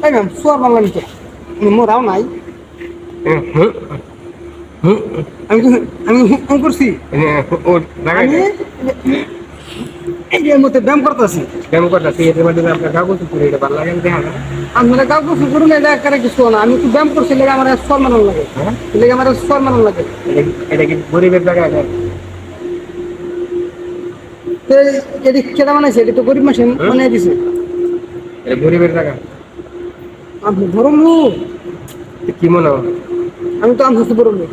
এই ম্যাম সোয়ার বাংলা নিতে মোরাও নাই আমি আমি ফোন করছি আমি এই যে মধ্যে ব্যায়াম করতেছি আপনার কাগজ করে এটা ভালো লাগে দেখা না আপনারা কাউকে শুকুর না দেখা করে কিছু না আমি তো ব্যায়াম করছি লেগে আমার স্বর মানানো লাগে লেগে আমার স্বর মানানো লাগে এটা কি গরিবের জায়গা তো এদিক কেটা বানাইছে এটা তো গরিব মাসে বানাই দিছে এটা গরিবের জায়গা আপনি ধরুন লোক কি মনে হয় আমি তো আনতে বড় লোক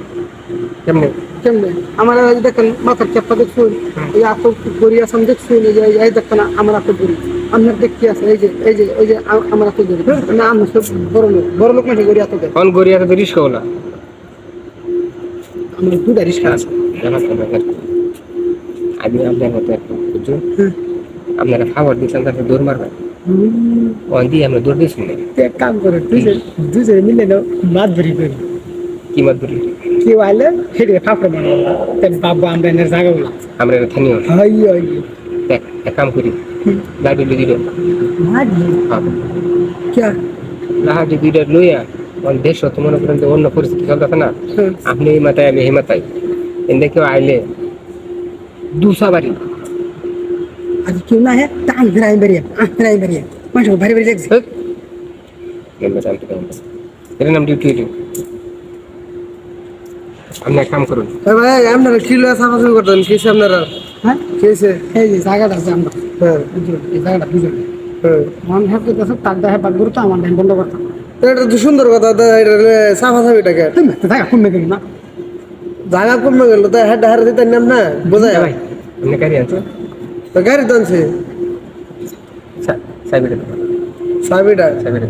কেমনে কেমনে আমার দেখেন মাথার চাপটা দেখছুন এই এত গড়ি আসাম দেখছুন এই যে এই দেখেন আমার এত গড়ি আপনার দেখতে আছে এই যে আমার এত গড়ি না আমি সব বড় লোক মাসে গড়ি এত দেয় কোন গড়ি এত রিস্ক হলো আমার দুটা রিস্কা আছে আমি আপনার মতো বুঝছো আপনারা খাবার দিচ্ছেন তারপর দৌড় মারবেন ওই দিয়ে আমরা দৌড় দিয়েছি না এক কাম করে দুজনে মিলে নাও মাছ ধরি করি কি মাছ ধরি কেউ আইলে হেঁটে ফাঁকড়ে মারবো বাবু আমরা এনে জায়গা বলা আমরা এটা থানিও হাই হাই এক কাম করি লাডি দিল লাহাটি দুইটা লইয়া দেশ তো মনে করেন যে অন্য পরিস্থিতি চলতেছে না আপনি এই মাথায় আমি এই মাথায় এনে কেউ আইলে দুসা বাড়ি আজ কেউ না হ্যাঁ টান ফেরাই বেরিয়ে মানুষ ভারী ভারী লাগছে এটার নাম ডিউটি আপনি এক কাম করুন ভাই আপনারা কিলো সাফাসাফি করতেন কিসে আপনারা হ্যাঁ কিসে এই যে জায়গাটা আছে আমরা হ্যাঁ এই জায়গাটা বুঝলেন মন ভাবতে তো তার দেহে বাদ করতো আমার ধ্যান বন্ধ করতাম এটা তো সুন্দর কথা এটা সাফাসাফিটাকে জায়গা কমে গেল না জায়গা কমে গেল তো হেড হার দিতে নাম না বোঝায় ভাই আপনি গাড়ি আছে তো গাড়ি তো আনছে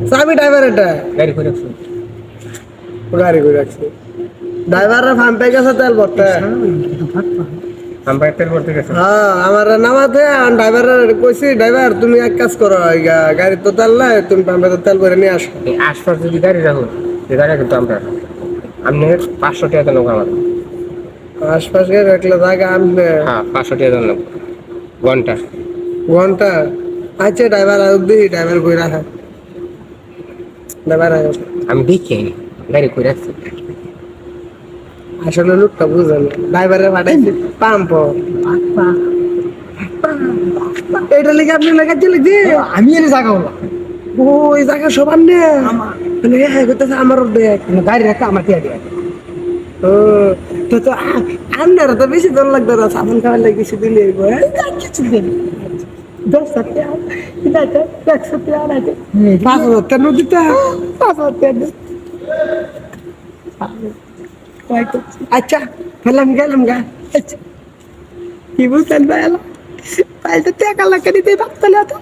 চাবি ড্রাইভার এটা গাড়ি করে রাখছো গাড়ি করে রাখছে ড্রাইভারের ফার্ম পেয়ে গেছে তেল ভরতে আমরা তেল ভরতে গেছে হ্যাঁ আমার নামাতে ড্রাইভারের কইছি ড্রাইভার তুমি এক কাজ করো গাড়ি তো তেল নাই তুমি পাম্পে তো তেল ভরে নিয়ে আসো এই আশপাশ যদি গাড়ি রাখো এই গাড়ি কিন্তু আমরা আপনি 500 টাকা দেন আমার আশপাশ গাড়ি রাখলে জায়গা আনবে হ্যাঁ 500 টাকা দেন ঘন্টা আচ্ছা ড্রাইভার দিই ড্রাইভার কই রাখা ড্রাইভার আমি দেখি গাড়ি করে রাখছি আসলে লোকটা বুঝেন ড্রাইভারের পাঠাইছি পাম্প এটা লেগে আপনি লাগাচ্ছি যে আমি এনে জায়গা হলো ওই জায়গা সবার নে মানে হ্যাঁ করতেছে আমার গাড়ি রাখা আমার টিয়া দিয়ে ও তো আপনার তো বেশি দর লাগতো না সাবান খাওয়ার লাগে কিছু দিলে কিছু দিন 10 টাকা 5,000 টাকা দিতে 5,000 টাকা আচ্ছা গেলাম গা আচ্ছা কি বলতেন ভাই পাল্টা টাকা লাগে দিতে ভাবতে না তো